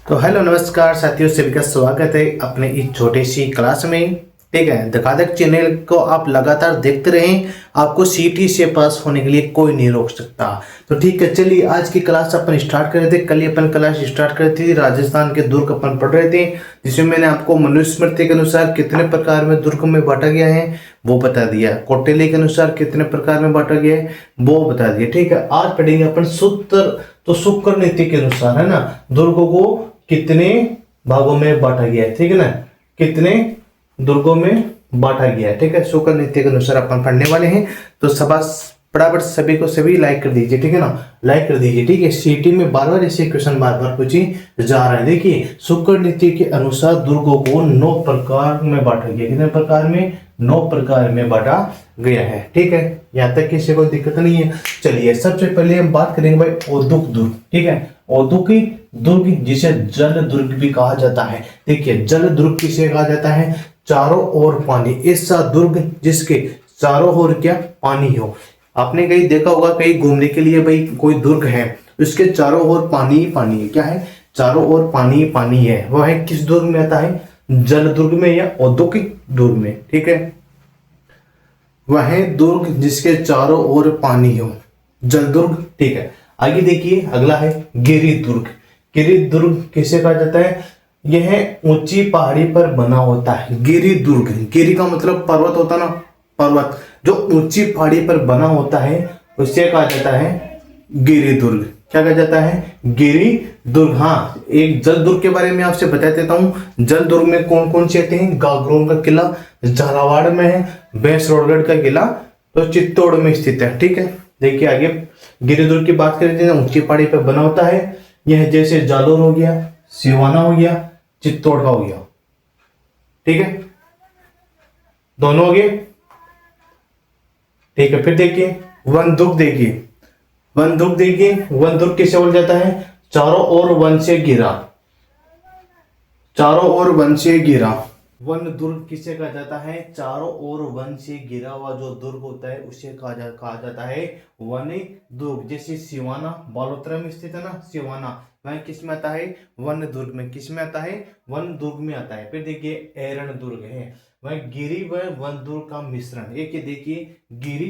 तो हेलो नमस्कार साथियों, सभी का स्वागत है अपने इस छोटी सी क्लास में। ठीक है, धकाधक चैनल को आप लगातार देखते रहें, आपको सीटी से पास होने के लिए कोई नहीं रोक सकता। तो ठीक है, चलिए आज की क्लास अपन स्टार्ट कर रहे थे। कल ही अपन क्लास स्टार्ट कर थी, राजस्थान के दुर्ग अपन पढ़ रहे थे, जिसमें मैंने आपको मनुस्मृति के अनुसार कितने प्रकार में दुर्ग में बांटा गया है वो बता दिया, कौटिल्य के अनुसार कितने प्रकार में बांटा गया है वो बता दिया। ठीक है, आज पढ़ेंगे अपन सूत्र। तो शुक्र नीति के अनुसार है ना, दुर्ग को कितने भागों में बांटा गया है, ठीक है ना, कितने दुर्गों में बांटा गया है। ठीक है, शुक्र नीति के अनुसार अपन पढ़ने वाले हैं। तो फटाफट सभी को सभी लाइक कर दीजिए, ठीक है ना, लाइक कर दीजिए। ठीक है, सीटी में बार बार ऐसे क्वेश्चन बार बार पूछे जा रहे हैं। देखिए, शुक्र नीति के अनुसार दुर्गों को 9 प्रकार में बांटा गया। कितने प्रकार में? 9 प्रकार में बांटा गया है। ठीक है, यहाँ तक किसी को दिक्कत नहीं है। चलिए, सबसे पहले हम बात करेंगे भाई औद्योगिक दुर्ग। ठीक है, औद्योगिक दुर्ग जिसे जल दुर्ग भी कहा जाता है। देखिए, जल दुर्ग किसे कहा जाता है? चारों ओर पानी, ऐसा दुर्ग जिसके चारों ओर क्या पानी हो। आपने कहीं देखा होगा, कहीं घूमने के लिए भाई कोई दुर्ग है, उसके चारों ओर पानी ही पानी है। क्या है? चारों ओर पानी ही पानी है। वह है किस दुर्ग में आता है? जल दुर्ग में या औद्योगिक दुर्ग में। ठीक है, वह दुर्ग जिसके चारों ओर पानी हो, जल दुर्ग। ठीक है, आगे देखिए, अगला है गिरि दुर्ग। गिरि दुर्ग किसे कहा जाता है? यह ऊंची पहाड़ी पर बना होता है। गिरि दुर्ग, गिरि का मतलब पर्वत होता ना, पर्वत जो ऊंची पहाड़ी पर बना होता है उसे कहा जाता है गिरि दुर्ग। क्या कहा जाता है? गिरि दुर्ग। हाँ, एक जल दुर्ग के बारे में आपसे बता देता हूँ। जल दुर्ग में कौन कौन से आते हैं? गागरोन का किला झालावाड़ में है, भैंसरोडगढ़ का किला तो चित्तौड़ में स्थित है। ठीक है, देखिए आगे गिरि दुर्ग की बात करें, ऊंची पहाड़ी पर बना होता है। यह जैसे जालोर हो गया, सिवाना हो गया, चित्तौड़ का हो गया। ठीक है, दोनों हो गए। ठीक है, फिर देखिए वन दुर्ग। देखिए वन दुर्ग, देखिए वन दुर्ग किसे बोला जाता है? चारों ओर वन से घिरा, चारों ओर वन से घिरा। वन दुर्ग किसे कहा जाता है? चारों ओर वन से घिरा हुआ जो दुर्ग होता है उसे कहा जाता है वन दुर्ग। जैसे सिवाना बालोतरा में स्थित है ना, सिवाना वह किस में आता है? वन दुर्ग में। किस में आता है? वन दुर्ग में आता है। फिर देखिए एरण दुर्ग है, वह गिरि व वन दुर्ग का मिश्रण। एक ये देखिए गिरि,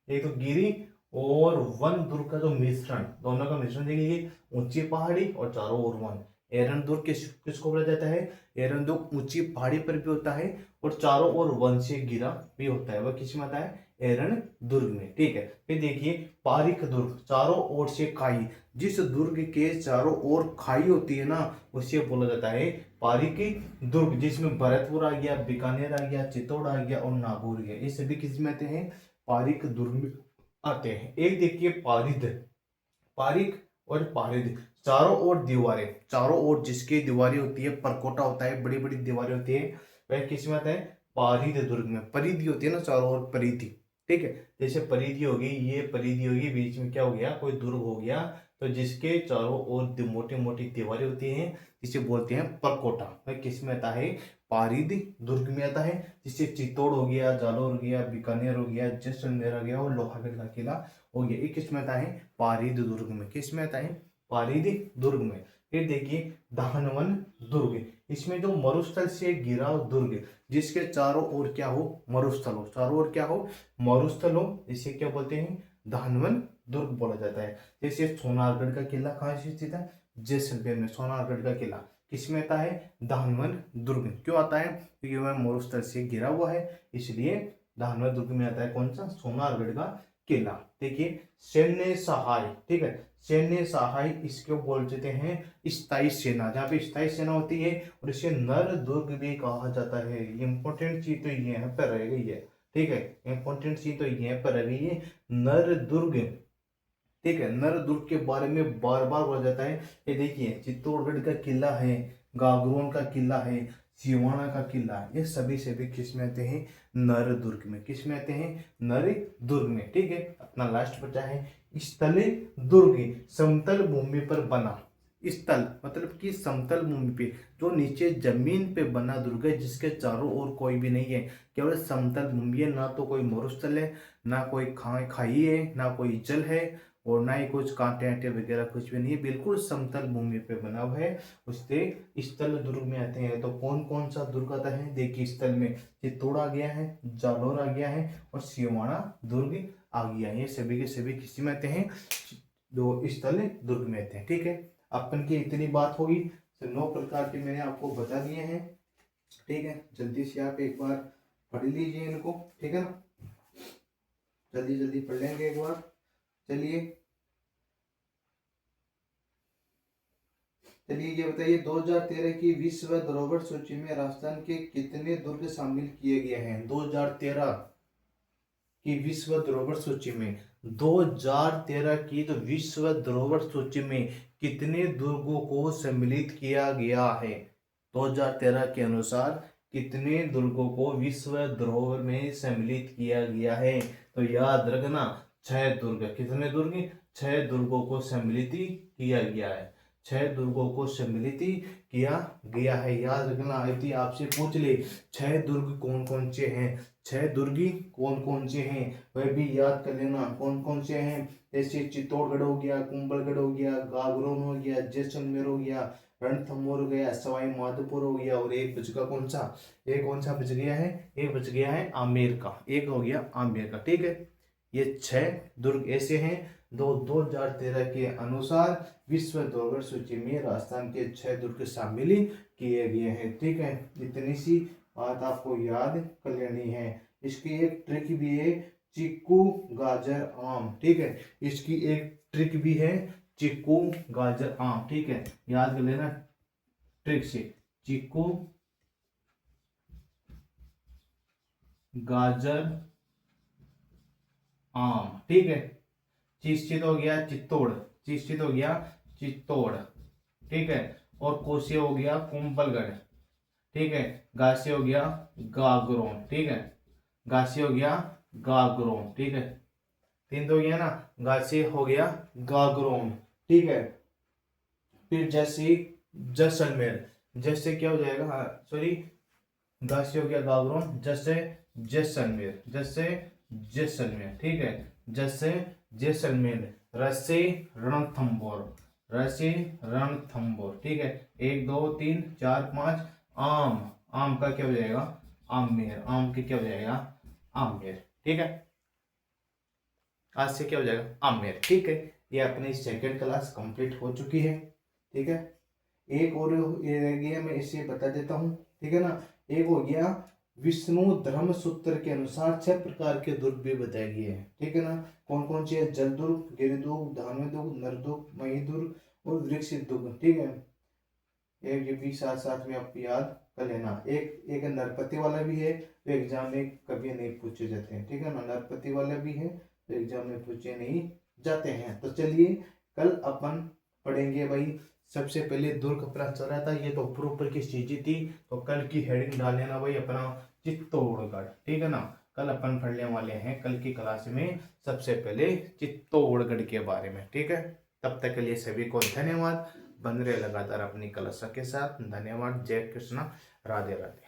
एक तो गिरि और वन दुर्ग का जो मिश्रण, दोनों का मिश्रण देखिए, ऊंची पहाड़ी और चारों ओर वन। एरण दुर्ग किसको बोला जाता है? एरण दुर्ग ऊंची पहाड़ी पर भी होता है और चारों ओर वन से घिरा भी होता है। वह किस में आता है? एरण दुर्ग में। ठीक है, फिर देखिए पारिक दुर्ग, चारों ओर से खाई। जिस दुर्ग के चारों ओर खाई होती है ना, उसे बोला जाता है पारिक दुर्ग। जिसमें भरतपुर आ गया, बीकानेर आ गया, चित्तौड़ आ गया और नागौर गया, ये सभी किस में आते हैं? पारिक दुर्ग में आते हैं। एक देखिए पारिद, पारिक और पारिद, चारों ओर दीवारें, चारों ओर जिसकी दीवारें होती है, परकोटा होता है, बड़ी बड़ी दीवारें होती है, वह किस में आता है? पारिद दुर्ग में। परिधि होती है ना चारों ओर, परिधि। ठीक है, जैसे परिधि होगी, ये परिधि होगी, बीच में क्या हो गया? कोई दुर्ग हो गया, तो जिसके चारों ओर मोटी मोटी दीवारें होती हैं जिसे बोलते हैं परकोटा, वह किस में आता है? पारिद दुर्ग में आता है। जिससे चित्तौड़ हो गया, जालोर हो गया, बीकानेर हो गया, जैसलमेर हो गया और लोहागढ़ का किला हो गया, ये किस में आता है? पारिद दुर्ग में। किस में आता है? पारिद दुर्ग में। फिर देखिए दानवन दुर्ग, इसमें जो मरुस्थल से घिरा दुर्ग, जिसके चारों ओर क्या हो? मरुस्थल हो, चारों ओर क्या हो? मरुस्थल हो, इसे क्या बोलते हैं? दानवन दुर्ग बोला जाता है। जैसे सोनारगढ़ का किला कहाँ स्थित है? जैसलमेर में। सोनारगढ़ का किला किस में आता है? दानवन दुर्ग। क्यों आता है? क्योंकि वह मरुस्थल से घिरा हुआ है, इसलिए दानवन दुर्ग में आता है। कौन सा? सोनारगढ़ का किला। देखिए सैन्य सहाय, ठीक है, सैन्य सहाय इसको बोलते हैं स्थायी सेना, जहाँ पे स्थायी सेना होती है, और इसे नर दुर्ग भी कहा जाता है। इंपॉर्टेंट चीज तो ये यहाँ पर रह गई है। ठीक है, इंपॉर्टेंट चीज तो यहाँ पर रह गई है, नर दुर्ग। ठीक है, नर दुर्ग के बारे में बार बार बोला जाता है। ये देखिए चित्तौड़गढ़ का किला है, गागरोन का किला है, सिवाना का किला है, ये सभी किस में आते हैं? नर दुर्ग में। किस में आते हैं? नर दुर्ग में। ठीक है, अपना लास्ट बचा है स्थल दुर्ग, समतल भूमि पर बना। स्थल मतलब कि समतल भूमि पे, जो नीचे जमीन पे बना दुर्ग है, जिसके चारों ओर कोई भी नहीं है, केवल समतल भूमि है, ना तो कोई मरुस्थल है, ना कोई खाई है, ना कोई जल है, और ना ही कुछ कांटे आटे वगैरह कुछ भी नहीं, बिल्कुल समतल भूमि पे बना हुआ है। उससे स्थल दुर्ग में आते हैं। तो कौन कौन सा दुर्ग आता है, देखिए स्थल में चित्तौड़ आ गया है, जालोर आ गया है और सिवाना दुर्ग आ गया है। ये सभी के सभी किसी में आते हैं, जो स्थल दुर्ग में आते हैं। ठीक है, अपन की इतनी बात होगी। तो 9 प्रकार के मैंने आपको बता दिए हैं। ठीक है, जल्दी से आप एक बार पढ़ लीजिए इनको। ठीक है ना, जल्दी जल्दी पढ़ लेंगे एक बार। चलिए चलिए ये बताइए, 2013 की विश्व धरोहर सूची में राजस्थान के कितने दुर्ग शामिल किए गए हैं? 2013 की विश्व धरोहर सूची में, 2013 की तो विश्व धरोहर सूची में कितने दुर्गों को सम्मिलित किया गया है? 2013 के अनुसार कितने दुर्गों को विश्व धरोहर में सम्मिलित किया गया है? तो याद रखना 6 दुर्ग। कितने दुर्ग? 6 दुर्गों को सम्मिलित किया गया है। 6 दुर्गों को सम्मिलित किया गया है, याद रखना। यदि आपसे पूछ ले 6 दुर्ग कौन कौन से हैं, 6 दुर्ग कौन कौन से हैं, वह भी याद कर लेना कौन कौन से हैं। जैसे चित्तौड़गढ़ हो गया, कुंभलगढ़ हो गया, गागरोन हो गया, जैसलमेर हो गया, रणथंभौर हो गया, सवाई माधोपुर हो गया, और एक बच गया कौन सा? एक कौन सा बच गया है? एक बच गया है आमेर का, एक हो गया आमेर का। ठीक है, ये 6 दुर्ग ऐसे हैं 2013 के अनुसार विश्व धरोहर सूची में राजस्थान के 6 दुर्ग शामिल किए गए हैं। ठीक है, इतनी सी बात आपको याद कर लेनी है। इसकी एक ट्रिक भी है, चीकू गाजर आम। ठीक है, इसकी एक ट्रिक भी है, चीकू गाजर आम। ठीक है, याद कर लेना ट्रिक से, चीकू गाजर आम। ठीक है, चिश्तित हो गया चित्तौड़, चिश्तित हो गया चित्तौड़। ठीक है, और कोसे हो गया कुंभलगढ़। ठीक है, गासे हो गया गागरोन। ठीक है, गासे हो गया गागरोन। ठीक है, 3 तो हो गया ना, गासे हो गया गागरोन। ठीक है, फिर जैसे जैसलमेर, जैसे क्या हो जाएगा, हाँ सॉरी, गासे हो गया गागरोन, जैसे जैसलमेर, जैसे जैसलमेर। ठीक है, जैसे जैसलमेर, रसे रणथंभौर, रसे रणथंभौर। ठीक है, 1 2 3 4 5, आम, आम का क्या हो जाएगा? आमेर, आम के क्या हो जाएगा? आमेर। ठीक है, आज से क्या हो जाएगा? आमेर। ठीक है, ये अपनी सेकंड क्लास कंप्लीट हो चुकी है। ठीक है, एक और ये रह गया, मैं इसे बता देता हूँ। ठीक है ना, एक हो गया विष्णु धर्म सूत्र के अनुसार 6 प्रकार के दुर्ग भी बताए गए हैं। ठीक है ना, कौन कौन से है? जल दुर्ग, गिरिदुर्ग, धान्य दुर्ग, नरदुर्ग, महिदुर्ग और वृक्षित दुर्ग। ठीक है, ये भी साथ साथ में आप याद कर लेना। एक एक नरपति वाला भी है, तो एग्जाम में कभी नहीं पूछे जाते हैं। ठीक है ना, नरपति वाला भी है, तो एग्जाम में पूछे नहीं जाते हैं। तो चलिए कल अपन पढ़ेंगे भाई। सबसे पहले दुर्ग अपना चल रहा था, ये तो ऊपर ऊपर की चीजें थी। तो कल की हेडिंग डाल लेना भाई अपना चित्तौड़गढ़। ठीक है ना, कल अपन पढ़ने वाले हैं कल की क्लास में सबसे पहले चित्तौड़गढ़ के बारे में। ठीक है, तब तक के लिए सभी को धन्यवाद। बन रहे लगातार अपनी कलश के साथ। धन्यवाद। जय कृष्णा, राधे राधे।